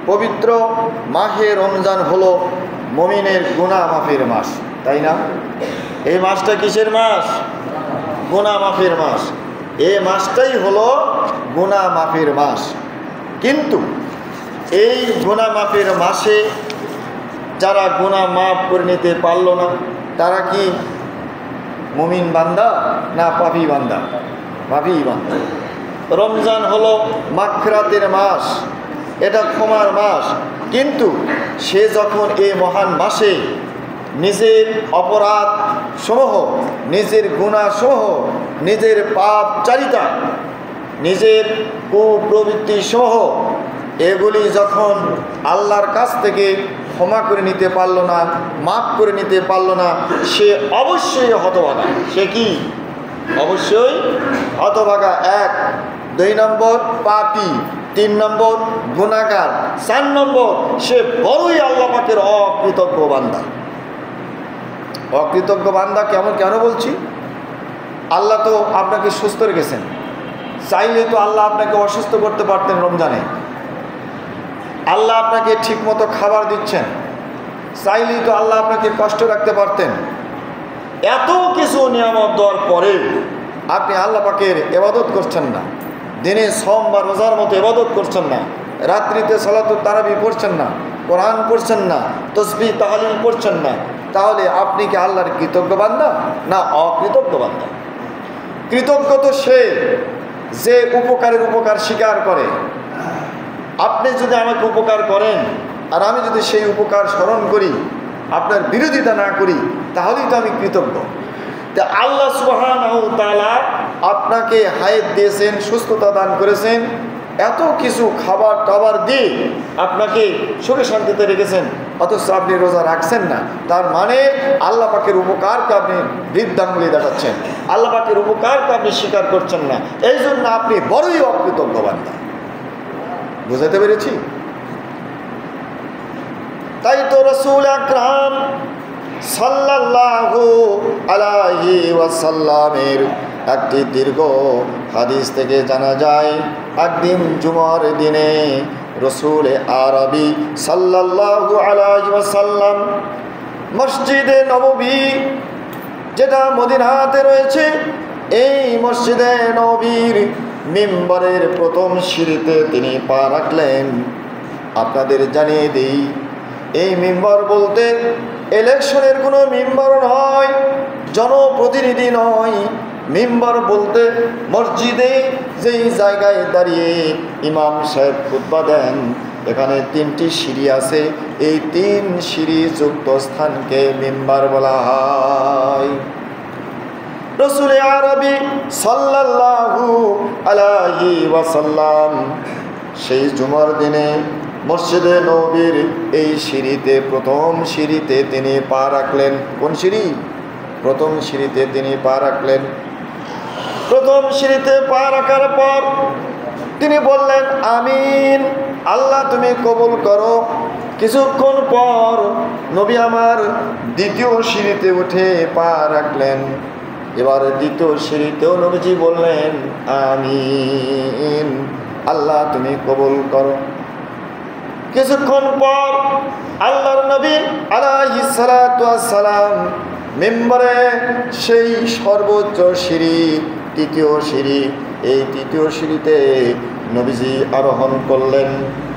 পবিত্র মাহে রমজান হলো মুমিনের গুনাহ মাফের মাস, তাই না? এই মাসটা কিসের মাস? গুনাহ মাফের মাস। এই মাসটাই হলো গুনাহ মাফের মাস। কিন্তু এই গুনাহ মাফের মাসে যারা গুনাহ মাফ করে নিতে পারল না, তারা কি মুমিন বান্দা না পাপী বান্দা? পাপী বান্দা। রমজান হলো মাগফিরাতের মাস, এটা ক্ষমার মাস। কিন্তু সে যখন এই মহান মাসে নিজের অপরাধ সমূহ, নিজের গুনাহ সমূহ, নিজের পাপচারিতা, নিজের কুপ্রবৃত্তি সমূহ এগুলি যখন আল্লাহর কাছ থেকে ক্ষমা করে নিতে পারল না, মাফ করে নিতে পারল না, সে অবশ্যই হতভাগা। সে কি? অবশ্যই হতভাগা। 1, 2 নম্বর পাপী, 3 নম্বর গুনাহগার, 4 নম্বর সে বড়ই আল্লাহ পাকের অকৃতজ্ঞ বান্দা। অকৃতজ্ঞ বান্দা কেন বলছি? আল্লাহ তো আপনাকে সুস্থ রেখেছেন, চাইলে তো আল্লাহ আপনাকে অসুস্থ করতে পারতেন। রমজানে আল্লাহ আপনাকে ঠিকমতো খাবার দিচ্ছেন, চাইলেই তো আল্লাহ আপনাকে কষ্ট রাখতে পারতেন। এত কিছু নিয়ামত দেওয়ার পরে আপনি আল্লাহ পাকের ইবাদত করছেন না, দিনে সম বা রোজার মতো ইবাদত করছেন না, রাত্রিতে সালাতুত তারাবি পড়ছেন না, কোরআন পড়ছেন না, তাসবিহ তাহলিল পড়ছেন না, তাহলে আপনি কি আল্লাহর কৃতজ্ঞ বান্দা না অকৃতজ্ঞ বান্দা? কৃতজ্ঞ তো সে যে উপকারের উপকার স্বীকার করে। আপনি যদি আমাকে উপকার করেন আর আমি যদি সেই উপকার স্মরণ করি, আপনার বিরোধিতা না করি, তাহলেই তো আমি কৃতজ্ঞ। তা আল্লাহ সুবহানাহু ওয়া তাআলা আপনাকে হায়াত দিয়েছেন, সুস্থতা দান করেছেন, এত কিছু খাবার টাবার দিয়ে আপনাকে সুখে শান্তিতে রেখেছেন, অথচ আপনি রোজা রাখছেন না। তার মানে আল্লাহ পাকের উপকারকে আপনি বৃদ্ধাঙ্গুলি দেখাচ্ছেন, আল্লাহ পাকের উপকারকে আপনি স্বীকার করছেন না। এই জন্য আপনি বড়ই অকৃতজ্ঞ বান্দা। বুঝাতে পেরেছি? তাই তো রাসূল আকরাম সাল্লাল্লাহু আলাইহি ওয়াসাল্লামের একটি দীর্ঘ হাদিস থেকে জানা যায়, একদিন জুমার দিনে রাসূল আরবি সাল্লাল্লাহু আলাইহি ওয়াসাল্লাম মসজিদে নববী, যেটা মদিনাতে রয়েছে, এই মসজিদে নববীর মিম্বরের প্রথম সিঁড়িতে তিনি পা রাখলেন। আপনাদের জানিয়ে দিই, এই মিম্বর বলতে ইলেকশনের কোনো মিম্বর নয়, জনপ্রতিনিধি নয়। মিম্বর বলতে মসজিদে যেই জায়গায় দাঁড়িয়ে ইমাম সাহেব খুতবা দেন, এখানে 3টি সিঁড়ি আছে, এই 3 সিঁড়ি যুক্ত স্থানকে মিম্বর বলা হয়। রাসূল আরবি সাল্লাল্লাহু আলাইহি ওয়াসাল্লাম সেই জুমার দিনে মসজিদে নববীর এই সিঁড়িতে, প্রথম সিঁড়িতে তিনি পা রাখলেন। কোন সিঁড়ি? প্রথম সিঁড়িতে তিনি পা রাখলেন। প্রথম সিঁড়িতে পা রাখার পর তিনি বললেন, আমিন, আল্লাহ তুমি কবুল করো। কিছুক্ষণ পর নবী আমার দ্বিতীয় সিঁড়িতে উঠে পা রাখলেন। এবার দ্বিতীয় সিঁড়িতেও নবীজি বললেন, আমিন, আল্লাহ তুমি কবুল করো। কিছুক্ষণ পর আল্লাহর নবী আলাইহিস সালাতু ওয়াস সালাম মিম্বরে সেই সর্বোচ্চ সিঁড়ি, তৃতীয় সিঁড়ি, এই তৃতীয় সিঁড়িতে নবীজি আরোহণ করলেন,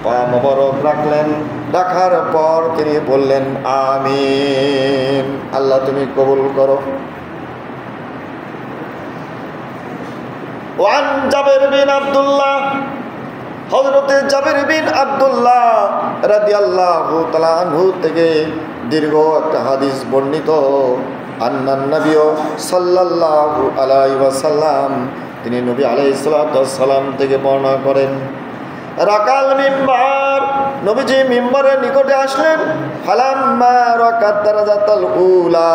পা মোবারক রাখলেন। রাখার পর তিনি বললেন, আমিন, আল্লাহ তুমি কবুল করো। ওয়ান জাবের বিন আব্দুল্লাহ, হযরতে জাবের বিন আব্দুল্লাহ রাদিয়াল্লাহু তাআলা আনহু থেকে দীর্ঘ একটা হাদিস বর্ণিত। আন্নান নবী সাল্লাল্লাহু আলাইহি ওয়াসাল্লাম, তিনি নবী আলাইহিস সালাতু ওয়াস সালাম থেকে বর্ণনা করেন, রাকাল মিম্বার, নবীজি মিম্বরের নিকটে আসলেন। ফালাম্মা রাকাত দারাজাতাল উলা,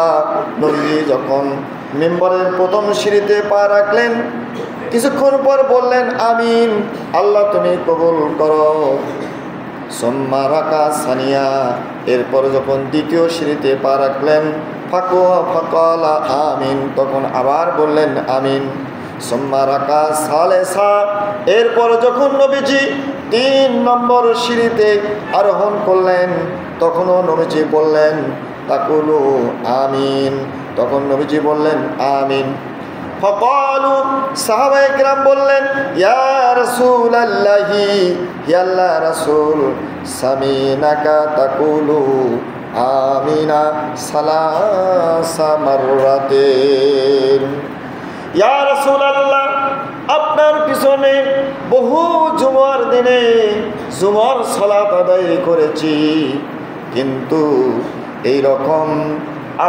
নবীজি যখন মিম্বরের প্রথম সিঁড়িতে পা রাখলেন, কিছুক্ষণ পর বললেন, আমিন, আল্লাহ তুমি কবুল করো। সুম্মা রাকা সানিয়া, এরপর যখন দ্বিতীয় সিঁড়িতে পা রাখলেন, ফাকালা আমিন, তখন আবার বললেন আমিন। সুম্মা রাকা সালেসা, এরপর যখন নবীজি 3 নম্বর সিঁড়িতে আরোহণ করলেন, তখনও নবীজি বললেন তাকুলু আমিন, তখন নবীজি বললেন আমিন। ফাকালু, সাহাবায়ে কেরাম বললেন ইয়া রাসূলুল্লাহি, হে আল্লাহর রাসূল, সামিনাকা তাকুলু আমিনা সালাসা মাররাতিন। ইয়া রাসূলুল্লাহ, আপনার পিছনে বহু জুমার দিনে জুমার সালাত আদায় করেছি, কিন্তু এই রকম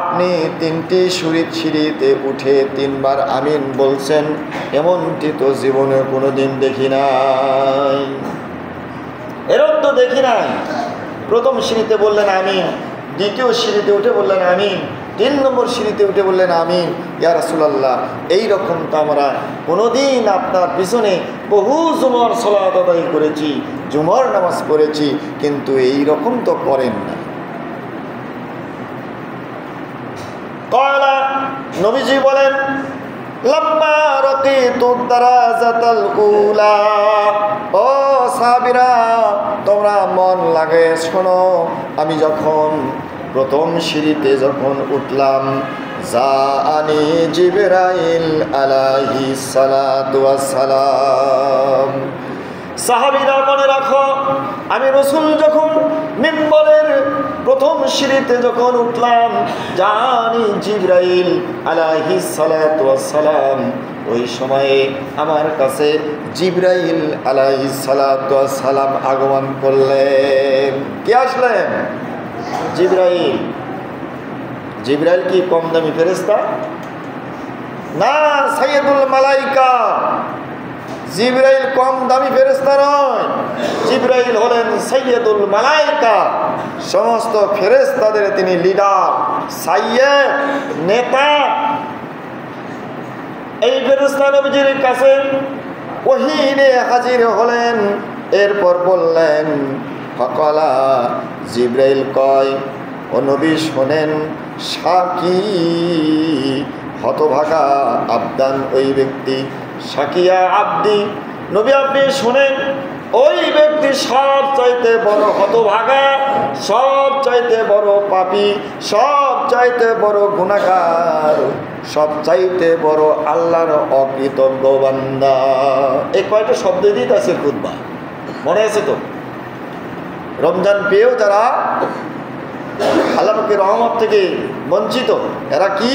আপনি 3টি সিঁড়িতে উঠে 3 বার আমিন বলছেন, এমনটি তো জীবনে কোনোদিন দেখি নাই, এরকম তো দেখি নাই। প্রথম সিঁড়িতে বললেন আমিন, দ্বিতীয় সিঁড়িতে উঠে বললেন আমিন, 3 নম্বর সিঁড়িতে উঠে বললেন আমিন। ইয়া রাসূলুল্লাহ, এইরকম তো আমরা কোনোদিন আপনার পিছনে বহু জুমার সালাত আদায় করেছি, জুমার নামাজ পড়েছি, কিন্তু এইরকম তো করেন না। ক্বালা, নবীজি বলেন লাম্মা রাকিতু দারাজাতাল উলা, ও সাহাবীরা তোমরা মন লাগে শোনো, আমি যখন প্রথম সিঁড়িতে যখন উঠলাম, জাআনি জিবরাইল আলাইহিস সালাতু ওয়াস সালাম। সাহাবীরা মনে রাখো, আমি রাসূল যখন মিম্বরের প্রথম সিঁড়িতে যখন উঠলাম, জানি জিবরাইল আলাইহিস সালাতু ওয়াস সালাম, ওই সময়ে আমার কাছে জিবরাইল আলাইহিস সালাতু ওয়াস সালাম আগমন করলেন। কে আসলেন? জিবরাইল। জিবরাইল কি কম দামি ফেরেশতা? না, সাইয়্যিদুল মালাইকা। জিবরাইল কম দামি ফেরেশতা নয়, জিবরাইল হলেন সাইয়্যিদুল মালাইকা, সমস্ত ফেরেশতাদের তিনি লিডার, সাইয়্যিদ, নেতা। এই ফেরেশতা নবীজির কাছে ওহী নিয়ে হাজির হলেন, এরপর বললেন ফাকালা, জিবরাইল কয় ও নবী শোনেন, সাকি হতভাগা আবদান, ওই ব্যক্তি, সাকিয়া আব্দি, নবী আপনি শোনেন, ওই ব্যক্তি সব চাইতে বড় হতভাগা, সব চাইতে বড় পাপী, সব চাইতে বড় গুনাহগার, সব চাইতে বড় আল্লাহর অকৃতজ্ঞ বান্দা। এই কয়টা শব্দ দিতে আছে খুতবা, মনে আছে তো? রমজান পেয়েও যারা আল্লাহ পাকের রহমত থেকে বঞ্চিত, এরা কি?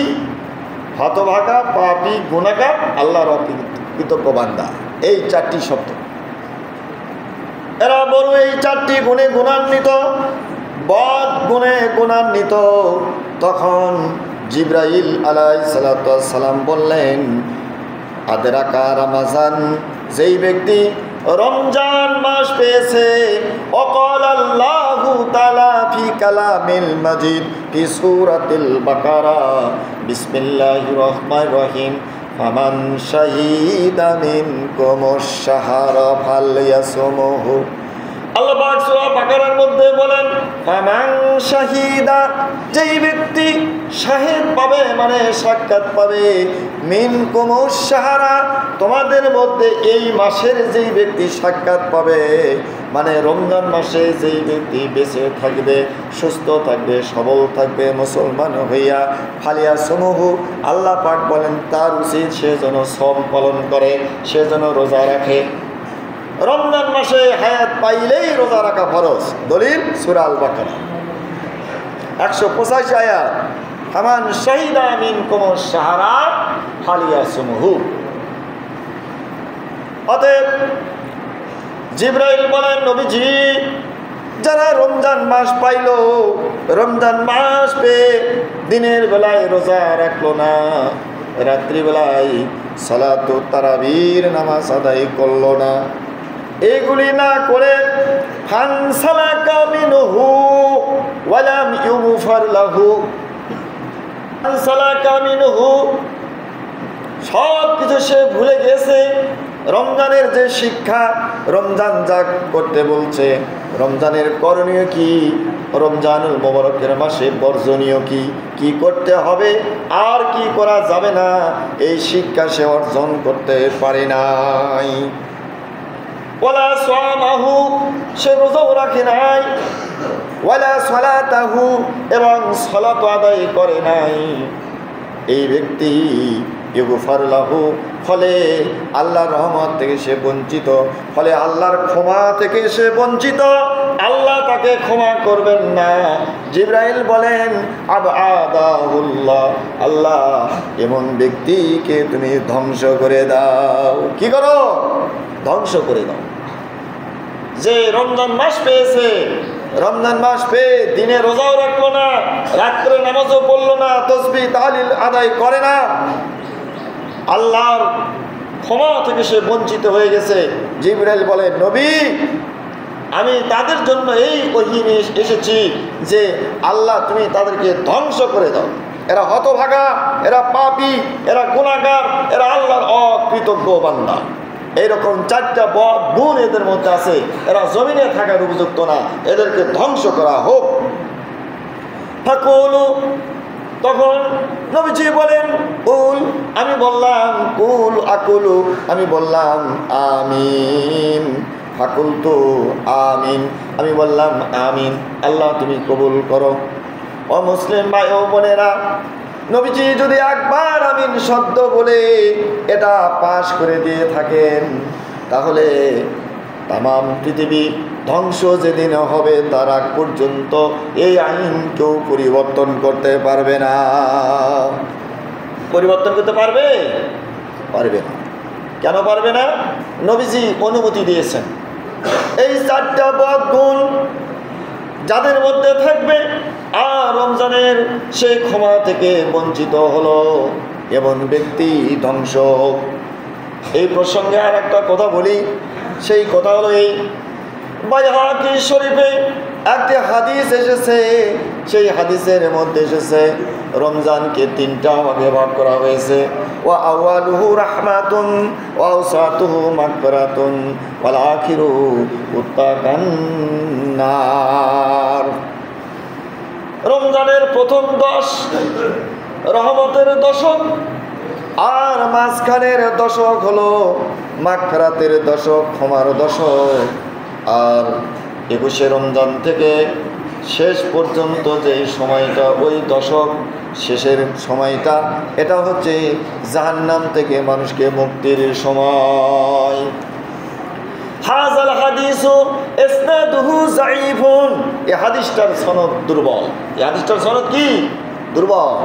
হতভাগা, পাপী, গুনাহগার, আল্লাহর অকৃতজ্ঞ বান্দা। এই 4টি শব্দ, এরা বড় এই 4টি গুণে গুণান্বিত, বদ গুণে গুণান্বিত। তখন জিবরাইল আলাইহিস সালাতু ওয়াস সালাম বললেন আদরাকা রমাজান, যেই ব্যক্তি রমজান মাস পেয়েছে, অকাল আল্লাহু তাআলা ফি কালামিল মাজিদ ফি সূরাতিল বাকারা, বিসমিল্লাহির রহমানির রহিম, ফামান শাহিদা মিনকুমুশ শাহরা ফালইয়াসুমহু। আল্লাহ পাক সূরা বাকারার মধ্যে বলেন ফামান শাহিদা, যেই ব্যক্তি শাহিদ পাবে মানে সাক্ষাৎ পাবে, মিনকুমুশ শাহরা, তোমাদের মধ্যে এই মাসের যেই ব্যক্তি সাক্ষাৎ পাবে, মানে রমজান মাসে যেই ব্যক্তি বেঁচে থাকবে, সুস্থ থাকবে, সবল থাকবে, মুসলমান হইয়া, ফালিয়াসুমহু, আল্লাহ পাক বলেন তার উচিত সে যেন সওম পালন করে, সে যেন রোজা রাখে। রমজান মাসে হায়াত পাইলেই রোজা রাখা ফরজ। দলিল সূরা আল বাকারা 185 আয়াত, ফামান শাহিদা মিনকুমুশ শাহরা ফালিয়াসুমহু। অতএব জিবরাইল বলেন নবীজি, যারা রমজান মাস পাইল, রমজান মাস পেয়ে দিনের বেলায় রোজা রাখলো না, রাত্রিবেলায় সালাতুত তারাবির নামাজ আদায় করলো না, এগুলি না করে ফানসালাকা মিনহু ওয়ালাম ইউগফার লাহু, ফানসালাকা মিনহু, সব কিছু সে ভুলে গেছে। রমজানের যে শিক্ষা, রমজান যা করতে বলছে, রমজানের করণীয় কি, রমজানুল মোবারকের মাসে বর্জনীয় কি, কি করতে হবে আর কি করা যাবে না, এই শিক্ষা সে অর্জন করতে পারে নাই। ওয়ালা সামাহু, সে রোজাও রাখে নাই, ওয়ালা সালাতাহু, এবং সালাত আদায় করে নাই, এই ব্যক্তি ইগফার লাহু, ফলে আল্লাহর রহমত থেকে সে বঞ্চিত, ফলে আল্লাহর ক্ষমা থেকে সে বঞ্চিত, আল্লাহ তাকে ক্ষমা করবেন না। জিবরাইল বলেন আবআদাহুল্লাহ, আল্লাহ এমন ব্যক্তিকে তুমি ধ্বংস করে দাও। কি করো? ধ্বংস করে দাও। যে রমজান মাস পেয়েছে, রমজান মাস পেয়ে দিনে রোজাও রাখলো না, রাত্রে নামাজও পড়লো না, তাসবিহ তাহলিল আদায় করে না, আল্লাহর ক্ষমা থেকে সে বঞ্চিত হয়ে গেছে। জিবরাইল বলে নবী, আমি তাদের জন্য এই ওহী নিয়ে এসেছি যে আল্লাহ তুমি তাদেরকে ধ্বংস করে দাও। এরা হতভাগা, এরা পাপী, এরা গুনাহগার, এরা আল্লাহর অকৃতজ্ঞ বান্দা। এইরকম 4টা বদ গুণ এদের মধ্যে আছে, এরা জমিনে থাকার উপযুক্ত না, এদেরকে ধ্বংস করা হোক। ফাকুলু, তখন নবীজি বলেন কুল, আমি বললাম কুল আকুলু, আমি বললাম আমিন। ফাকুলতু আমিন, আমি বললাম আমিন, আল্লাহ তুমি কবুল করো। ও মুসলিম ভাই ও বোনেরা, নবীজি যদি একবার আমিন শব্দ বলে এটা পাশ করে দিয়ে থাকেন, তাহলে তামাম পৃথিবী ধ্বংস যেদিন হবে তার আগ পর্যন্ত এই আইন কেউ পরিবর্তন করতে পারবে না। পরিবর্তন করতে পারবে? পারবে না। কেন পারবে না? নবীজি অনুমতি দিয়েছেন। এই 4টা বদ গুণ যাদের মধ্যে থাকবে আর রমজানের সেই ক্ষমা থেকে বঞ্চিত হলো, এমন ব্যক্তি ধ্বংস হোক। এই প্রসঙ্গে আর একটা কথা বলি, সেই কথা হলো এই বাইহাকি শরীফে একটি হাদিস এসেছে, সেই হাদিসের মধ্যে এসেছে রমজানকে 3টা ভাগে ভাগ করা হয়েছে। ওয়া আউয়ালুহু রাহমাতুন ওয়া আওসাতুহু মাগফিরাতুন ওয়াল আখিরু উত্তাকান নার। রমজানের প্রথম 10 রহমতের দশক, আর মাঝখানের দশক হলো মাগফিরাতের দশক, ক্ষমার দশক। আর 21শে রমজান থেকে শেষ পর্যন্ত যে সময়টা, ওই দশক শেষের সময়টা, এটা হচ্ছে জাহান্নাম থেকে মানুষকে মুক্তির সময়। হাযাল হাদিসু ইসনাদুহু যায়ীফুন, এই হাদিসটার সনদ দুর্বল। এই হাদিসটার সনদ কি? দুর্বল।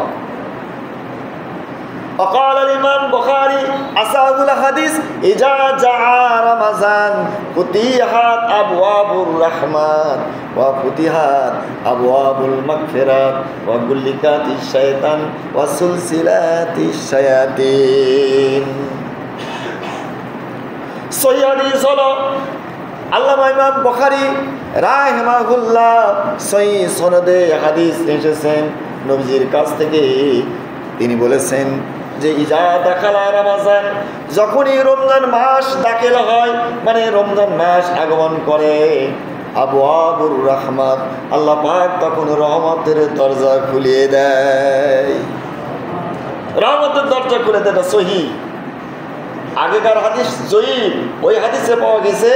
وقال الإمام البخاري أصحاب الحديث إذا جاء رمضان فتحت أبواب الرحمن وفتحت أبواب المغفرة وغلقت الشيطان وسلسلات الشياطين। সহিহ হাদিস হলো আল্লামা ইমাম বুখারী রাহিমাহুল্লাহ সহিহ সনদে হাদিস এসেছেন নবীজির কাছ থেকে। তিনি বলেছেন যে ইজা দাখালা রমজান, যখনই রমজান মাস দাখিল হয়, মানে রমজান মাস আগমন করে, আবওয়াবুর রাহমাত, আল্লাহ পাক তখন রহমতের দরজা খুলিয়ে দেয়। রহমতের দরজা খুলে দেয়। সহিহ। আগেকার হাদিস জয়ীফ, ওই হাদিসে পাওয়া গেছে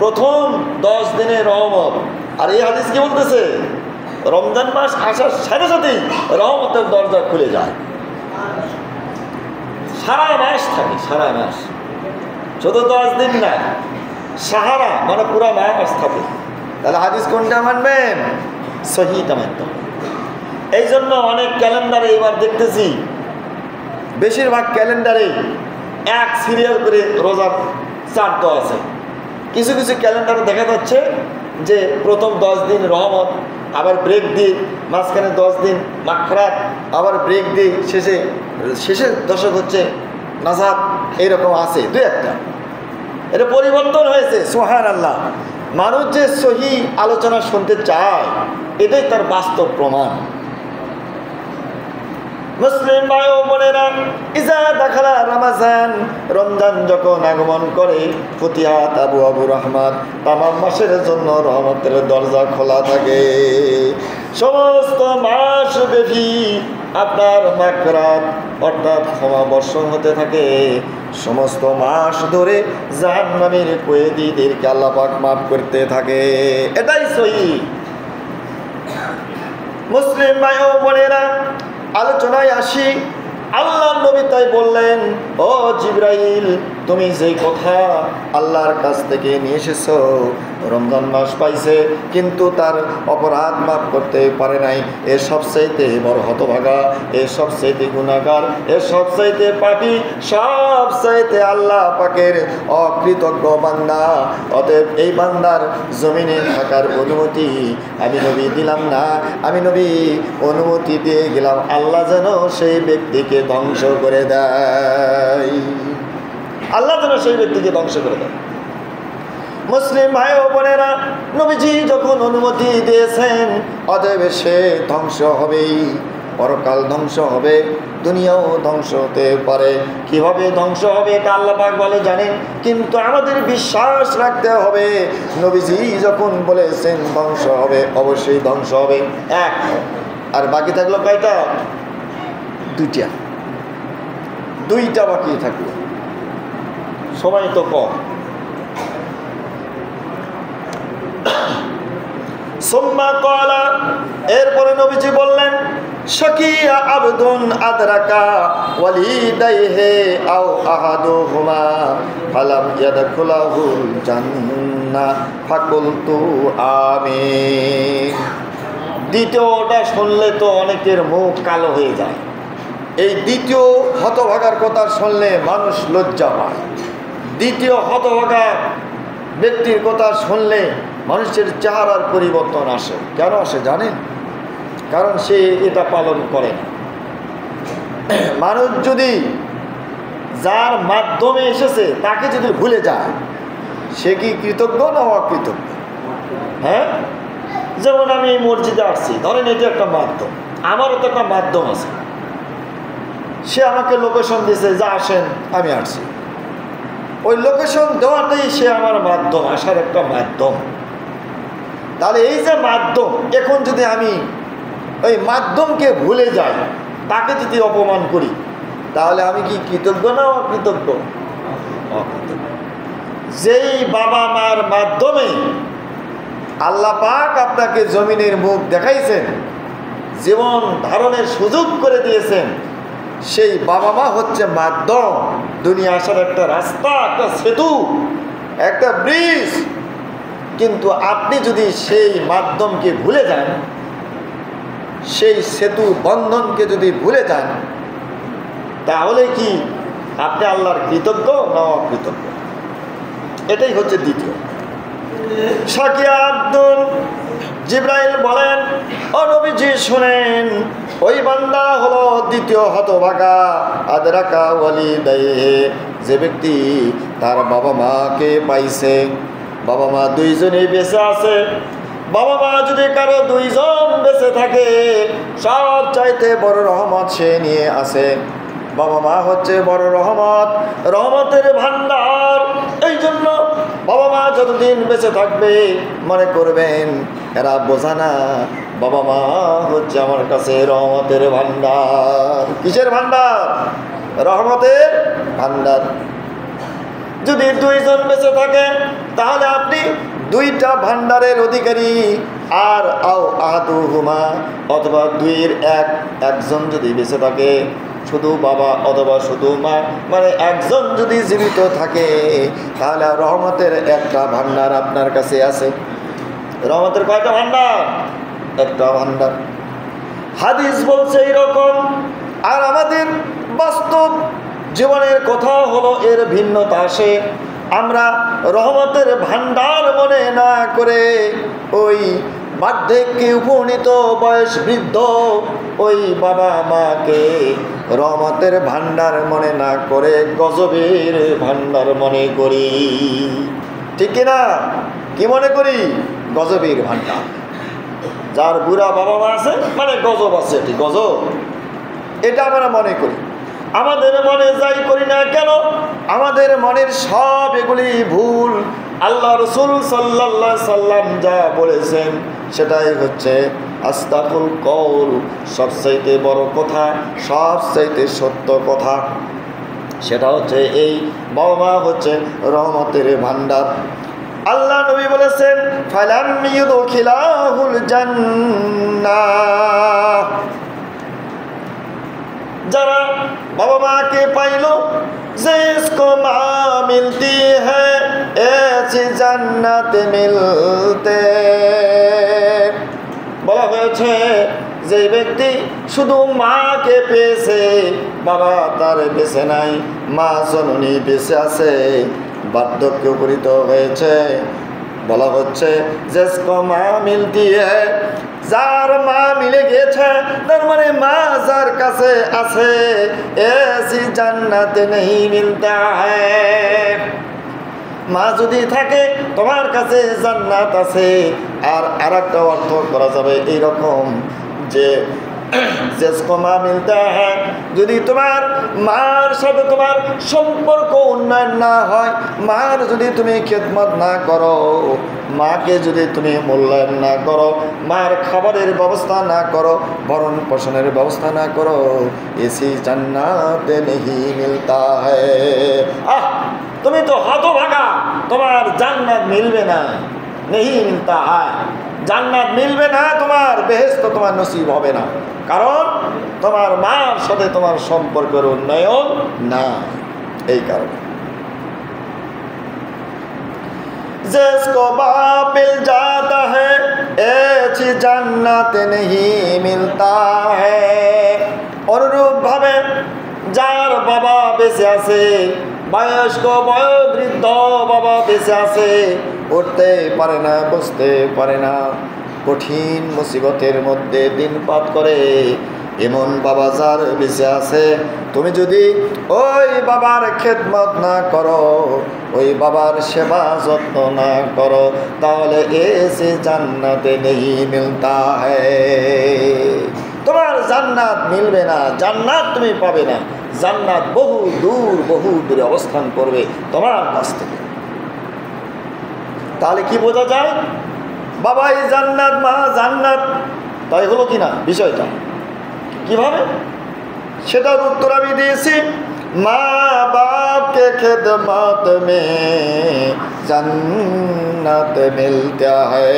প্রথম 10 দিনের রহমত। আর এই হাদিস কি বলতেছে? রমজান মাস আসার সাথে সাথেই রহমতের দরজা খুলে যায়, সারা মাস থাকে, সারা মাস, শুধু 10 দিন না, সাহারা মানে পুরা মাস থাকে। তাহলে হাদিস কোনটা মানবেন? সহিহটা মানতে হবে। এই জন্য অনেক ক্যালেন্ডারে এবার দেখতেছি, বেশিরভাগ ক্যালেন্ডারে এক সিরিয়াল করে রোজার চার্ট দেওয়া আছে। কিছু কিছু ক্যালেন্ডারে দেখা যাচ্ছে যে প্রথম 10 দিন রহমত, আবার ব্রেক দিয়ে মাঝখানে 10 দিন মাগফিরাত, আবার ব্রেক দিয়ে শেষের দশক হচ্ছে নাজাত। এইরকম আছে 2-1টা। এটা পরিবর্তন হয়েছে। সুবহানাল্লাহ। মানুষ যে সহিহ আলোচনা শুনতে চায়, এটাই তার বাস্তব প্রমাণ। মুসলিম ভাই ও বোনেরা, ইজা দাখালা রমজান, রমজান যখন আগমন করে, ফুতিহাত আবওয়াবুর রাহমাত, তামাম মাসের জন্য রহমতের দরজা খোলা থাকে। সমস্ত মাস ব্যাপী আপনার মাগফিরাত অর্থাৎ ক্ষমা বর্ষণ হতে থাকে। সমস্ত মাস ধরে জাহান্নামের কয়েদীদেরকে আল্লাহ পাক মাফ করতে থাকে। এটাই সহিহ। মুসলিম ভাই ও বোনেরা, আলোচনায় আসি। আল্লাহর নবী তাই বললেন, ও জিবরাইল, তুমি যেই কথা আল্লাহর কাছ থেকে নিয়ে এসেছো, রমজান মাস পাইছে কিন্তু তার অপরাধ মাফ করতে পারে নাই, এ সবচাইতে বড় হতভাগা, এ সবচাইতে গুনাহগার, এ সবচাইতে পাপী, সবচাইতে আল্লাহ পাকের অকৃতজ্ঞ বান্দা। অতএব এই বান্দার জমিনে থাকার অনুমতি আমি নবী দিলাম না, আমি নবী অনুমতি দিয়ে গেলাম আল্লাহ যেন সেই ব্যক্তিকে ধ্বংস করে দেয়, আল্লাহ যেন সেই ব্যক্তিকে ধ্বংস করে দেয়। মুসলিম ভাই ও বোনেরা, নবীজি যখন অনুমতি দিয়েছেন, অতএব সে ধ্বংস হবেই, পরকাল ধ্বংস হবে, দুনিয়াও ধ্বংস হতে পারে। কিভাবে ধ্বংস হবে এটা আল্লাহ পাক বলে জানেন, কিন্তু আমাদের বিশ্বাস রাখতে হবে নবীজি যখন বলেছেন ধ্বংস হবে, অবশ্যই ধ্বংস হবে। এক, আর বাকি থাকলো কয়টা? দুইটা বাকি থাকলো, সময় তো কম। সুম্মা ক্বালা, এরপরে নবীজি বললেন, শাকিয়া আবদুন আদরাকা ওয়ালিদাইহি আও আহাদুহুমা ফালাম ইয়াদখুলাহুল জান্নাহ ফাকুলতু আমিন। দ্বিতীয়টা শুনলে তো অনেকের মুখ কালো হয়ে যায়। এই দ্বিতীয় হতভাগার কথা শুনলে মানুষ লজ্জা পায়। দ্বিতীয় হতভাগা ব্যক্তির কথা শুনলে মানুষের চেহারার পরিবর্তন আসে। কেন আসে জানেন? কারণ সে এটা পালন করে না। মানুষ যদি যার মাধ্যমে এসেছে তাকে যদি ভুলে যায়, সে কি কৃতজ্ঞ না অকৃতজ্ঞ? হ্যাঁ, যেমন আমি এই মসজিদে আসছি, ধরেন এটা একটা মাধ্যম, আমারও তো একটা মাধ্যম আছে। সে আমাকে লোকেশন দিয়েছে, যা আসেন, আমি আসছি। ওই লোকেশন দেওয়াটাই সে আমার মাধ্যম, আসার একটা মাধ্যম। তাহলে এই যে মাধ্যম, এখন যদি আমি ওই মাধ্যমকে ভুলে যাই, তাকে যদি অপমান করি, তাহলে আমি কি কৃতজ্ঞ না অকৃতজ্ঞ? অকৃতজ্ঞ। যেই বাবা মার মাধ্যমে আল্লাহ পাক আপনাকে জমিনের মুখ দেখাইছেন, জীবন ধারণের সুযোগ করে দিয়েছেন, সেই বাবা মা হচ্ছে মাধ্যম, দুনিয়া আসার একটা রাস্তা, একটা সেতু, একটা ব্রিজ। কিন্তু আপনি যদি সেই মাধ্যমকে ভুলে যান, সেই সেতু বন্ধনকে যদি ভুলে যান, তাহলে কি আপনি আল্লাহর কৃতজ্ঞ না অকৃতজ্ঞ? এটাই হচ্ছে দ্বিতীয়। শাকিয়া আব্দুল জিবরাইল বলেন, ও নবীজি শুনেন, ওই বান্দা হলো দ্বিতীয় হতভাগা, আদরাকা ওয়ালিদাইহি, যে ব্যক্তি তার বাবা মাকে পাইছে। বাবা মা দুইজনই বেঁচে আছে। বাবা মা যদি কারো দুইজন বেঁচে থাকে, সব চাইতে বড় রহমত সে নিয়ে আসে। বাবা মা হচ্ছে বড় রহমত, রহমতের ভান্ডার। এই জন্য বাবা মা যতদিন বেঁচে থাকবে মনে করবেন এরা বোঝা না, বাবা মা হচ্ছে আমার কাছে রহমতের ভান্ডার। কিসের ভান্ডার? রহমতের ভান্ডার। যদি দুইজন বেঁচে থাকে তাহলে আপনি দুইটা ভান্ডারের অধিকারী। আর আও আহাদুহুমা, অথবা দুইয়ের একজন যদি বেঁচে থাকে, শুধু বাবা অথবা শুধু মা, মানে একজন যদি জীবিত থাকে, তাহলে রহমতের একটা ভান্ডার আপনার কাছে আছে। রহমতের কয়টা ভান্ডার? একটা ভান্ডার। হাদিস বলছে এইরকম। আর আমাদের বাস্তব জীবনের কথা হলো এর ভিন্নতা আসে। আমরা রহমতের ভান্ডার মনে না করে ওই বার্ধক্যে উপনীত বয়স বৃদ্ধ ওই বাবা মাকে রহমতের ভান্ডার মনে না করে গজবের ভান্ডার মনে করি। ঠিক কিনা? কি মনে করি? গজবের ভান্ডার। যার বুড়া বাবা মা আছে মানে গজব আছে, ঠিক গজব, এটা আমরা মনে করি। আমাদের মনে যাই করি না কেন, আমাদের মনের সব এগুলি ভুল। আল্লাহ রসুল সাল্লাল্লাহু আলাইহি সাল্লাম যা বলেছেন সেটাই হচ্ছে আস্তাকুল কওল, সবচাইতে বড় কথা, সবচাইতে সত্য কথা। সেটা হচ্ছে এই বাবা মা হচ্ছে রহমতের ভান্ডার। আল্লাহ নবী বলেছেন ফালাম ইউদখিলাহুল জান্নাহ, যারা বাবা মাকে পাইল जिसको माँ मिलती है ऐसी जन्नत मिलते, বলা হয়েছে যে ব্যক্তি শুধু মাকে পেয়েছে, বাবা তার বেঁচে নাই, মা জননী বেঁচে আছে, বার্ধক্য উপনীত হয়েছে, বলা হচ্ছে जिसको माँ मिलती है, যার মা মিলে গেছে, তার মানে মা যার কাছে আছে, ऐसी जन्नत नहीं मिलता है, মা যদি থাকে তোমার কাছে জান্নাত আছে। আর আরেকটা অর্থ করা যাবে এইরকম যে जिसको माँ मिलता है, যদি তোমার মার সাথে তোমার সম্পর্ক উন্নয়ন না হয়, মার যদি তুমি খেদমত না করো, মাকে যদি তুমি মূল্যায়ন না করো, মার খাবারের ব্যবস্থা না করো, ভরণ পোষণের ব্যবস্থা না করো, এসি জান্নাত নেহি মিলতা হ্যায়। তুমি তো হতভাগা, তোমার জান্নাত মিলবে না, নেহি মিলতা হ্যায়, জান্নাত মিলবে না, তোমার বেহেশত তোমার নসিব হবে না, কারণ তোমার মার সাথে তোমার সম্পর্কের উন্নয়ন না। এই কারণে जिसको बाप मिल जाता है ऐसी जन्नत नहीं मिलता है, অনুরূপ ভাবে যার বাবা বেঁচে আছে, বয়স্ক বয়োবৃদ্ধ বাবা বেঁচে আছে, উঠতে পারে না, বসতে পারে না, কঠিন মুসিবতের মধ্যে দিনপাত করে, এমন বাবা যার বেঁচে আছে, তুমি যদি ওই বাবার খেদমত না করো, ওই বাবার সেবা যত্ন না করো, তাহলে এসে জান্নাতে নেই মিলতা হ্যায়, তোমার জান্নাত মিলবে না, জান্নাত তুমি পাবে না, জান্নাত বহু দূরে অবস্থান করবে তোমার কাছ থেকে। তাহলে কি বোঝা যায়, বাবাই জান্নাত, মা জান্নাত, তাই হলো কিনা বিষয়টা কিভাবে, সেটার উত্তর আমি দিয়েছি। মা বাপকে খেদমত মে जन्नत मिलता है,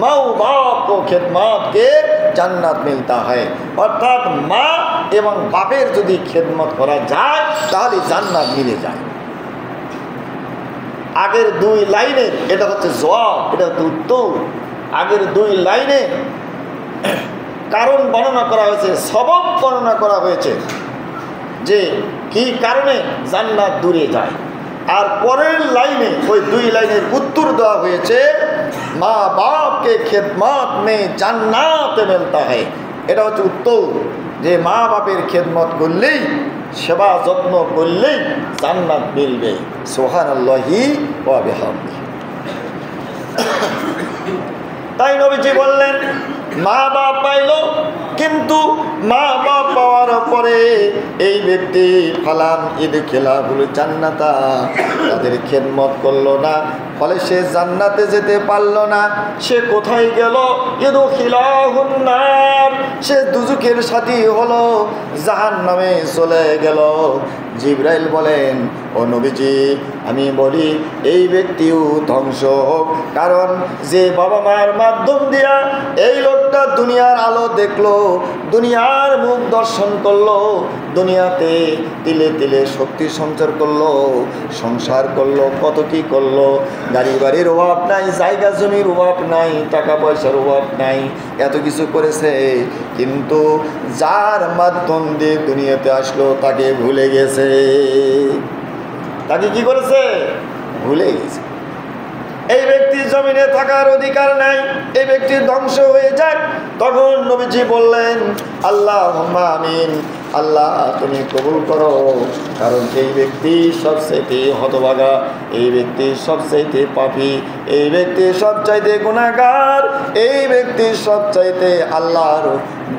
माँ बाप को खिदमत के জান্নাত মিলতা হয়, অর্থাৎ মা এবং বাপের যদি খেদমত করা যায় তাহলে জান্নাত মিলে যায়। আগের দুই লাইনের এটা হচ্ছে জবাব, এটা হচ্ছে উত্তর। আগের দুই লাইনে কারণ বর্ণনা করা হয়েছে, সবব বর্ণনা করা হয়েছে যে কি কারণে জান্নাত দূরে যায়, আর পরের লাইনে ওই দুই লাইনের উত্তর দেওয়া হয়েছে মা বাপকে খেদমত মে জান্নাত মিলতা হয়। এটা হচ্ছে উত্তর যে মা বাপের খেদমত করলেই, সেবা যত্ন করলেই জান্নাত মিলবে। সুবহানাল্লাহি ওয়া বিহামদিহি। তাই নবীজি বললেন মা বাপ পাইল, কিন্তু মা বাপ পাওয়ার পরে এই ব্যক্তি ফালাম ঈদ খেলা বলে জান্নাতা, তাদের খেদমত করলো না, ফলে সে জান্নাতে যেতে পারল না। সে কোথায় গেল? ইউদখিলাহুন নার, সে দুজুকের সাথী হলো, জাহান্নামে চলে গেল। জিবরাইল বলেন ও নবীজি আমি বলি এই ব্যক্তিও ধ্বংস হোক, কারণ যে বাবা মার মাধ্যম দিয়া এই লোকটা দুনিয়ার আলো দেখলো, দুনিয়ার মুখ দর্শন করলো, দুনিয়াতে তিলে তিলে শক্তি সঞ্চার করলো, সংসার করলো, কত কি করলো, গাড়ি বাড়ির অভাব নাই, জায়গা জমির অভাব নাই, টাকা পয়সার অভাব নাই, এত কিছু করেছে, কিন্তু যার মাধ্যম দিয়ে দুনিয়াতে আসলো তাকে ভুলে গেছে। তাকে কি করেছে? ভুলে গেছে। এই ব্যক্তি জমিনে থাকার অধিকার নাই, এই ব্যক্তি ধ্বংস হয়ে যায়। তখন নবীজি বললেন আল্লাহুম্মা আমিন, আল্লাহ তুমি কবুল করো, কারণ এই ব্যক্তি সবচাইতে হতভাগা, এই ব্যক্তি সবচাইতে পাপী, এই ব্যক্তি সবচাইতে গুনাহগার, এই ব্যক্তি সবচাইতে আল্লাহর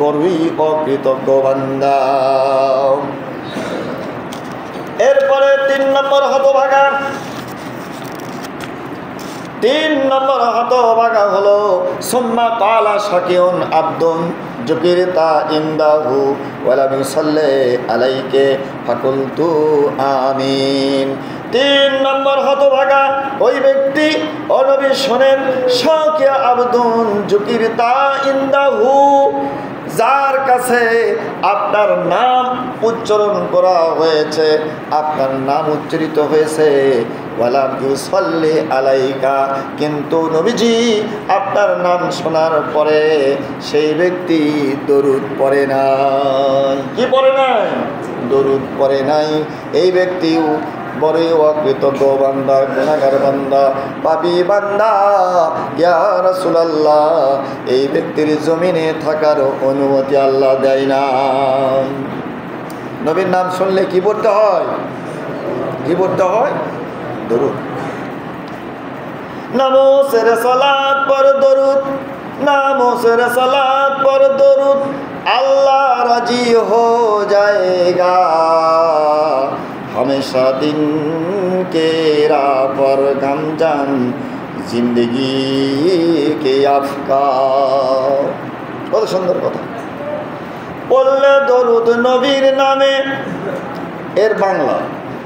বড়ই অকৃতজ্ঞ বান্দা। এরপরে 3 নম্বর হতভাগা, 3 নম্বর হতভাগা হলো সুম্মা ক্বালা শাকিউন আবদুন যুকিরতা ইনদাহু ওয়া লাম ইউসাল্লি আলাইকা ফাকুলতু আমিন। 3 নম্বর হতভাগা ওই ব্যক্তি, ও নবী শোনেন, শাকিয়া আবদুন যুকিরতা ইনদাহু, যার কাছে আপনার নাম উচ্চারণ করা হয়েছে, আপনার নাম উচ্চারিত হয়েছে, ওয়ালাম ইউসাল্লি আলাইকা, কিন্তু নবীজি আপনার নাম শোনার পরে সেই ব্যক্তি দরুদ পড়ে নাই। কি পড়ে নাই? দরুদ পড়ে নাই। এই ব্যক্তিও বড়ই অকৃতজ্ঞ বান্দা, গুনাহগার বান্দা, পাপী বান্দা। ইয়া রাসূলুল্লাহ, এই ব্যক্তির জমিনে থাকার অনুমতি আল্লাহ দেয় না। নবীর নাম শুনলে কি পড়তে হয়? কি পড়তে হয়? দরুদ। নামো সেরে সালাত পর দরুদ, নামো সেরে সালাত পর দরুদ, আল্লাহ রাজি হো जाएगा हमेशा दिन के राह पर गमजान जिंदगी के अफकार। কত সুন্দর কথা। পড়লে দরুদ নবীর নামে, এর বাংলা,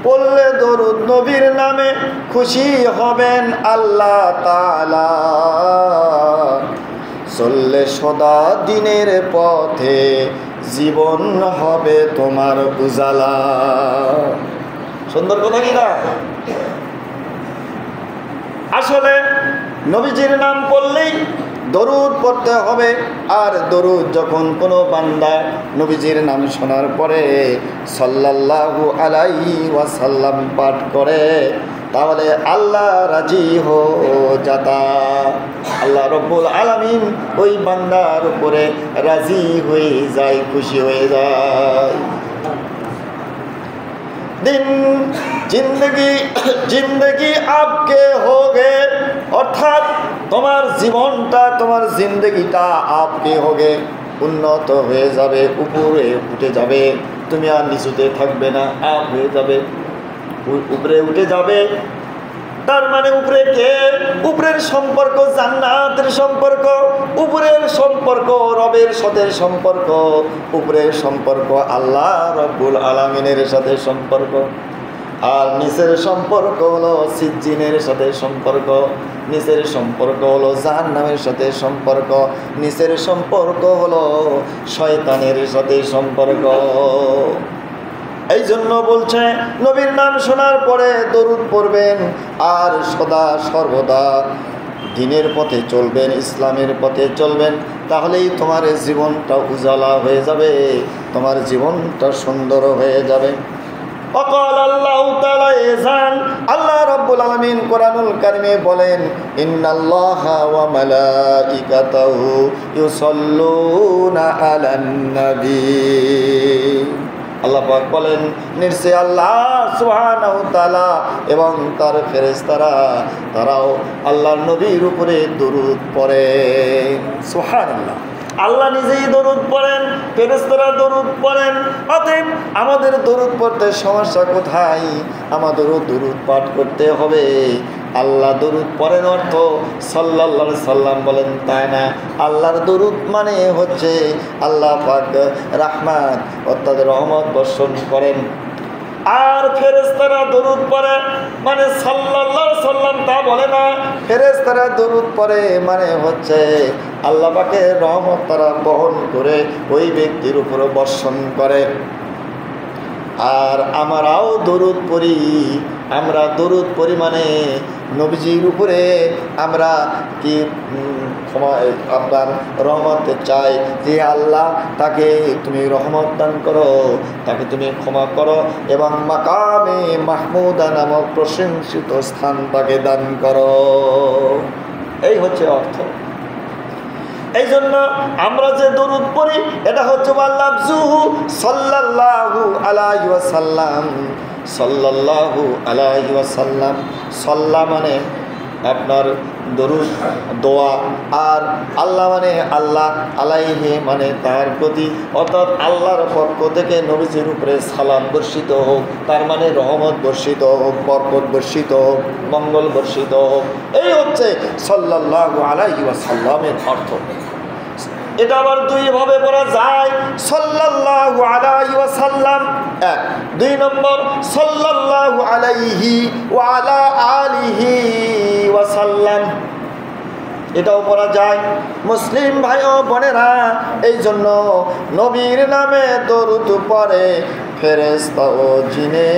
পড়লে দরুদ নবীর নামে খুশি হবেন আল্লাহ তাআলা, চললে সদা দিনের পথে জীবন হবে তোমার উজালা। সুন্দর কথা কি না? আসলে নবীজির নাম পড়লেই দরুদ পড়তে হবে। আর দরুদ যখন কোনো বান্দা নবীজির নাম শোনার পরে সাল্লাল্লাহু আলাইহি ওয়াসাল্লাম পাঠ করে, তাহলে আল্লাহ রাজি হো যাতা, আল্লাহ রব্বুল আলামিন ওই বান্দার উপরে রাজি হয়ে যায়, খুশি হয়ে যায়। দিন জিন্দগি জিন্দগি আপকে হোগে, অর্থাৎ তোমার জীবনটা, তোমার জিন্দগিটা আপকে হোগে, উন্নত হয়ে যাবে, উপরে উঠে যাবে। তুমি আর নিচুতে থাকবে না, আপ হয়ে যাবে, উপরে উঠে যাবে। তার মানে উপরে কে? উপরের সম্পর্ক জান্নাতের সম্পর্ক, উপরের সম্পর্ক রবের সাথে সম্পর্ক, উপরের সম্পর্ক আল্লাহ রব্বুল আলামিনের সাথে সম্পর্ক। আর নিচের সম্পর্ক হলো সিজ্জিনের সাথে সম্পর্ক, নিচের সম্পর্ক হলো জাহান্নামের সাথে সম্পর্ক, নিচের সম্পর্ক হলো শয়তানের সাথে সম্পর্ক। এই জন্য বলছে নবীর নাম শোনার পরে দরুদ পড়বেন, আর সদা সর্বদা দ্বীনের পথে চলবেন, ইসলামের পথে চলবেন, তাহলেই তোমার জীবনটা উজালা হয়ে যাবে, তোমার জীবনটা সুন্দর হয়ে যাবে। অকাল আল্লাহ তাআলা এজান, আল্লাহ রাব্বুল আলামিন কোরআনুল কারীমে বলেন, ইন্নাল্লাহা ওয়া মালাইকাতাহু ইউসাল্লুনা আলান নবী। আল্লাহ পাক বলেন, নিশ্চয় আল্লাহ সুবহানাহু ওয়া তাআলা এবং তার ফেরেশতারা, তারাও আল্লাহর নবীর উপরে দরুদ পড়েন। সুবহানাল্লাহ। আল্লাহ নিজেই দরুদ পড়েন, ফেরেশতারা দরুদ পড়েন। অতএব আমাদের দরুদ পড়তে সমস্যা কোথায়? আমাদেরও দরুদ পাঠ করতে হবে। আল্লাহ দরুদ পড়েন অর্থ সাল্লাল্লাহু আলাইহি সাল্লাম বলেন তাই না। আল্লাহর দরুদ মানে হচ্ছে আল্লাহ পাক রাহমাত অর্থাৎ রহমত বর্ষণ করেন। আর ফেরেশতারা দরুদ পড়ে মানে সাল্লাল্লাহু আলাইহি সাল্লাম তা বলে না। ফেরেশতারা দরুদ পড়ে মানে হচ্ছে আল্লাহ পাকের রহমত তারা বহন করে ওই ব্যক্তির উপরে বর্ষণ করে। আর আমরাও দরুদ পড়ি, আমরা দরুদ পড়ি মানে নবীজির উপরে আমরা কি ক্ষমা, আপনার রহমত চাই যে আল্লাহ তাকে তুমি রহমত দান করো, তাকে তুমি ক্ষমা করো এবং মাকামে মাহমুদা নামক প্রশংসিত স্থান তাকে দান করো। এই হচ্ছে অর্থ। এই জন্য আমরা যে দরুদ পড়ি এটা হচ্ছে লাফজুহু সাল্লাল্লাহু আলাইহি ওয়াসাল্লাম, সাল্লাল্লাহু আলাইহি ওয়াসাল্লাম। সাল্লাহ মানে আপনার দরুদ দোয়া, আর আল্লাহ মানে আল্লাহ, আলাইহি মানে তার প্রতি, অর্থাৎ আল্লাহর পক্ষ থেকে নবীজির উপরে সালাম বর্ষিত হোক, তার মানে রহমত বর্ষিত হোক, বরকত বর্ষিত হোক, মঙ্গল বর্ষিত হোক। এই হচ্ছে সাল্লাল্লাহু আলাইহি ওয়াসাল্লামের অর্থ। এটা আবার দুইভাবে বলা যায়, সাল্লাল্লাহু আলাইহি ওয়াসাল্লাম এক, দুই নম্বর সাল্লাল্লাহু আলাইহি ওয়া আলা আলিহি ওয়াসাল্লাম, এটাও বলা যায়। মুসলিম ভাই ও বোনেরা, এই জন্য নবীর নামে দরুদ পড়ে ফেরেশতা ও জিনে,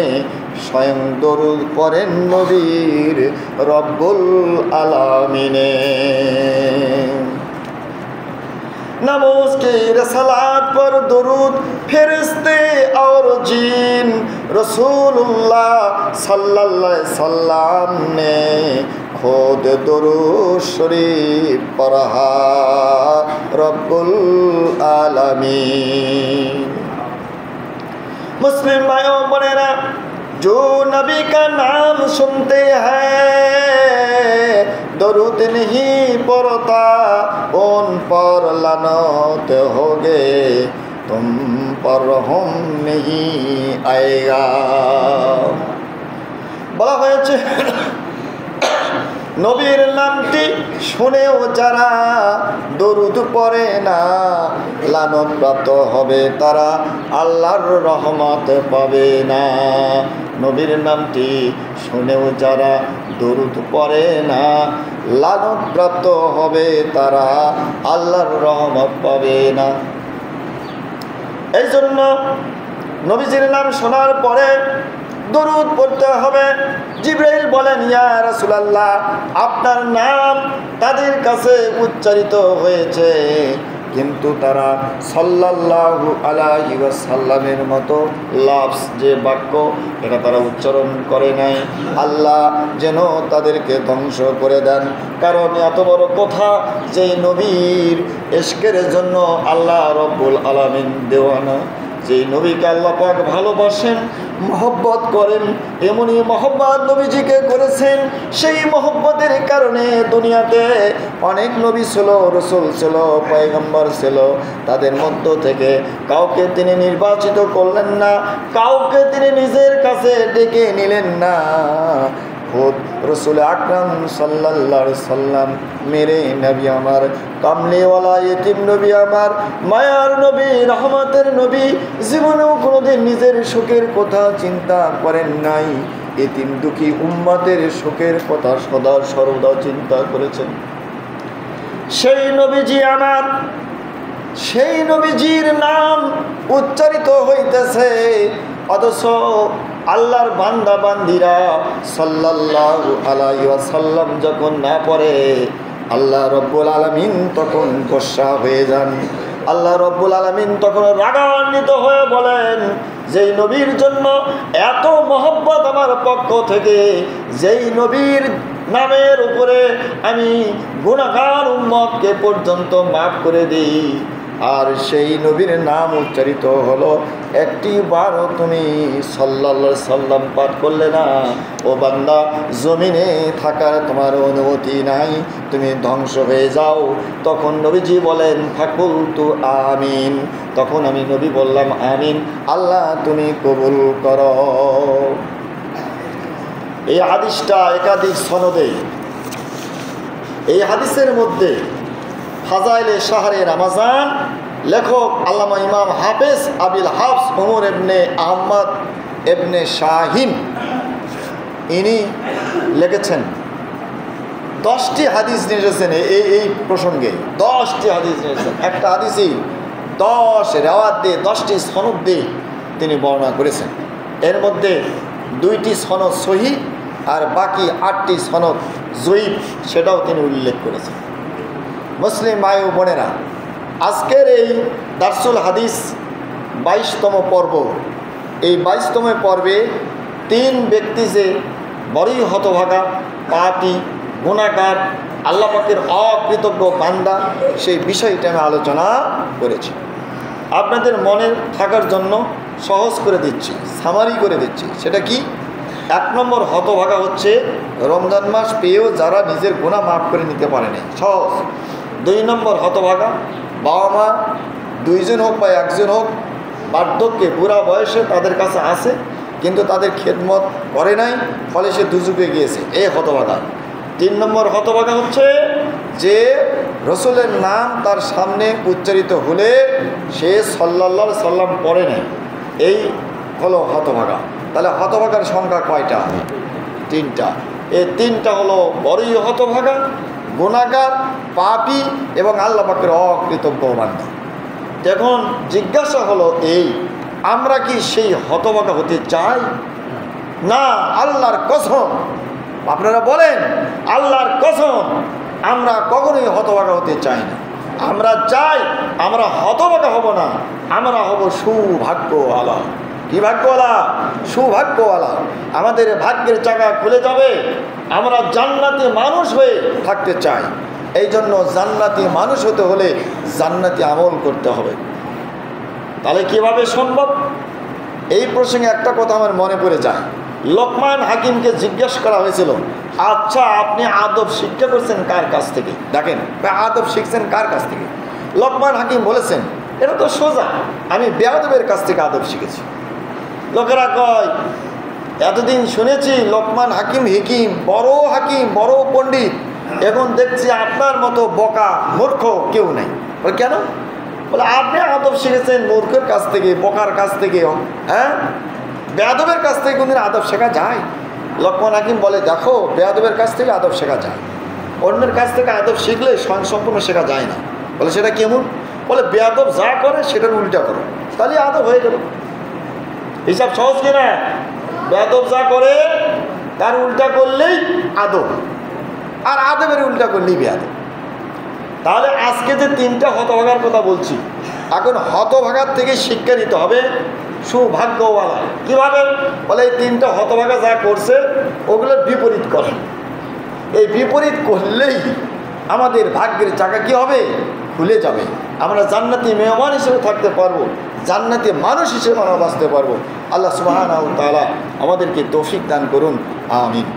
স্বয়ং দরুদ পড়েন নবীর রব্বুল আলামিনে। नमोज की रसलात पर दुरूद फरिश्ते और जीन रसूलुल्लाह सल्लल्लाहु अलैहि वसल्लम ने खुद दुरूद शरीफ पढ़ा रब्बुल आलमीन। मुस्लिम भाइयों बहनेरा, जो नबी का नाम सुनते हैं दरूद नहीं पढ़ता, उन पर लानत होगे, तुम पर हम नहीं आएगा। বলা হয়েছে নবীর নামটি শুনেও যারা দরুদ পড়ে না লানত প্রাপ্ত হবে, তারা আল্লাহর রহমত পাবে না। নবীর নামটি শুনেও যারা দরুদ পড়ে না লানত প্রাপ্ত হবে, তারা আল্লাহর রহমত পাবে না। এই জন্য নবীজির নাম শোনার পরে দরুদ পড়তে হবে। জিবরাইল বলেন, ইয়া রাসূলুল্লাহ, আপনার নাম তাদের কাছে উচ্চারিত হয়েছে, কিন্তু তারা সাল্লাল্লাহু আলাইহি ওয়াসাল্লামের মতো লফজ যে বাক্য, এটা তারা উচ্চারণ করে নাই। আল্লাহ যেন তাদেরকে ধ্বংস করে দেন। কারণ এত বড় কথা, যে নবীর ইশকের জন্য আল্লাহ রব্বুল আলামিন দেওয়ানা, যেই নবীকে আল্লাহ পাক ভালোবাসেন, মহব্বত করেন, এমনই মহব্বত নবীজিকে করেছেন। সেই মহব্বতের কারণে দুনিয়াতে অনেক নবী ছিল, রসুল ছিল, পয়গম্বর ছিল, তাদের মধ্য থেকে কাউকে তিনি নির্বাচিত করলেন না, কাউকে তিনি নিজের কাছে ডেকে নিলেন না। खुद रसूल আকরাম সাল্লাল্লাহু আলাইহি সাল্লাম मेरे नबी আমার, কামলিওয়ালা ইতিম নবী আমার, মায়ার নবী, রহমতের নবী, জীবনেও কোনোদিন নিজের সুখের কথা চিন্তা করেন নাই। ইতিম দুঃখী উম্মতের সুখের কথা সদা সর্বদা চিন্তা করেছেন। সেই নবীজি আমার, সেই নবীজির নাম উচ্চারিত হইতেছে, অথচ আল্লাহর বান্দা বান্দিরা সাল্লাল্লাহু আলাইহি ওয়াসাল্লাম যখন না পড়ে, আল্লাহ রব্বুল আলামিন তখন গোসা হয়ে যান। আল্লাহ রব্বুল আলামিন তখন রাগান্বিত হয়ে বলেন, যেই নবীর জন্য এত মহব্বত আমার পক্ষ থেকে, যেই নবীর নামের উপরে আমি গুনাহগার উম্মতকে পর্যন্ত মাফ করে দিই, আর সেই নবীর নাম উচ্চারিত হলো একটি বারও তুমি সাল্লাল্লাহু আলাইহি সাল্লাম পাঠ করলে না, ও বান্দা, জমিনে থাকার তোমার অনুমতি নাই, তুমি ধ্বংস হয়ে যাও। তখন নবীজি বলেন, ফাকুলতু আমিন, তখন আমি নবী বললাম আমিন, আল্লাহ তুমি কবুল করো। এই হাদিসটা একাধিক সনদে, এই হাদিসের মধ্যে ফাজাইলে শাহরে রমজান লেখক আল্লামা ইমাম হাফেজ আবিল হাফস ওমর ইবনে আহমদ ইবনে শাহিন ইনি লিখেছেন 10টি হাদিস নিয়ে এসেছেন এই প্রসঙ্গে। 10টি হাদিস নিয়ে এসেছেন, একটা হাদিসই 10 রেওয়াত দিয়ে 10টি সনদ দিয়ে তিনি বর্ণনা করেছেন। এর মধ্যে 2টি সনদ সহিহ আর বাকি 8টি সনদ জয়ীফ, সেটাও তিনি উল্লেখ করেছেন। মুসলিম ভাই ও বোনেরা, আজকের এই দারসুল হাদিস 22তম পর্ব, এই 22তম পর্বে 3 ব্যক্তি যে বড়ই হতভাগা, পাপী, গুনাহগার, আল্লাহ পাকের অকৃতজ্ঞ বান্দা, সেই বিষয়টা আমি আলোচনা করেছি। আপনাদের মনে থাকার জন্য সহজ করে দিচ্ছি, সামারি করে দিচ্ছি। সেটা কি? এক নম্বর হতভাগা হচ্ছে রমজান মাস পেয়েও যারা নিজের গুনাহ মাফ করে নিতে পারে না, সহজ। 2 নম্বর হতভাগা বাবা মা 2 জন হোক বা 1 জন হোক, বার্ধক্যে বুড়া বয়সে তাদের কাছে আসে কিন্তু তাদের খেদমত করে নাই, ফলে সে দুযুগে গিয়েছে, এই হতভাগা। 3 নম্বর হতভাগা হচ্ছে যে রসুলের নাম তার সামনে উচ্চারিত হলে সে সাল্লাল্লাহু আলাইহি সাল্লাম পড়ে নাই, এই হলো হতভাগা। তাহলে হতভাগার সংখ্যা কয়টা? 3টা। এই 3টা হলো বড়ই হতভাগা, গুনাহগার, পাপী এবং আল্লাহ পাকের অকৃতজ্ঞ বান্দা। এখন জিজ্ঞাসা হলো এই, আমরা কি সেই হতভাগা হতে চাই? না, আল্লাহর কসম, আপনারা বলেন আল্লাহর কসম, আমরা কখনোই হতভাগা হতে চাই না। আমরা চাই আমরা হতভাগা হব না, আমরা হব সৌভাগ্যওয়ালা। কি ভাগ্যওয়ালা? সৌভাগ্যওয়ালা। আমাদের ভাগ্যের চাকা খুলে যাবে, আমরা জান্নাতি মানুষ হয়ে থাকতে চাই। এই জন্য জান্নাতি মানুষ হতে হলে জান্নাতি আমল করতে হবে। তাহলে কিভাবে সম্ভব? এই প্রসঙ্গে একটা কথা আমার মনে পড়ে যায়। লোকমান হাকিমকে জিজ্ঞেস করা হয়েছিল, আচ্ছা আপনি আদব শিক্ষা করছেন কার কাছ থেকে? দেখেন, আদব শিখছেন কার কাছ থেকে? লোকমান হাকিম বলেছেন, এটা তো সোজা, আমি বেয়াদবের কাছ থেকে আদব শিখেছি। লোকেরা কয়, এতদিন শুনেছি লোকমান হাকিম হাকিম বড় পণ্ডিত, এখন দেখছি আপনার মতো বোকা মূর্খ কেউ নেই। বলে কেন? বলে আপনি আদব শিখেছেন মূর্খের কাছ থেকে, বোকার কাছ থেকে, হ্যাঁ? বেয়াদবের কাছ থেকে কোনদিন আদব শেখা যায়? লোকমান হাকিম বলে, দেখো বেয়াদবের কাছ থেকে আদব শেখা যায়, অন্যের কাছ থেকে আদব শিখলে স্বয়ংসম্পূর্ণ শেখা যায় না। বলে সেটা কেমন? বলে বেয়াদব যা করে সেটার উল্টা করো, তাহলে আদব হয়ে গেল। হিসাব সহজ কিনা? বেয়াদব যা করে তার উল্টা করলেই আদব, আর আদবের উল্টা করলেই বেয়াদব। তাহলে আজকে যে 3টা হতভাগার কথা বলছি, এখন হতভাগার থেকে শিক্ষা নিতে হবে সৌভাগ্যওয়ালা। কীভাবে? বলে এই 3টা হতভাগা যা করছে ওগুলোর বিপরীত করেন। এই বিপরীত করলেই আমাদের ভাগ্যের চাকা কী হবে? খুলে যাবে। আমরা জান্নাতি মেহমান হিসেবে থাকতে পারবো, জান্নাতি মানুষ হিসেবে আমরা বাঁচতে পারবো। আল্লাহ সুবহানাহু ওয়া তাআলা আমাদেরকে তৌফিক দান করুন, আমিন।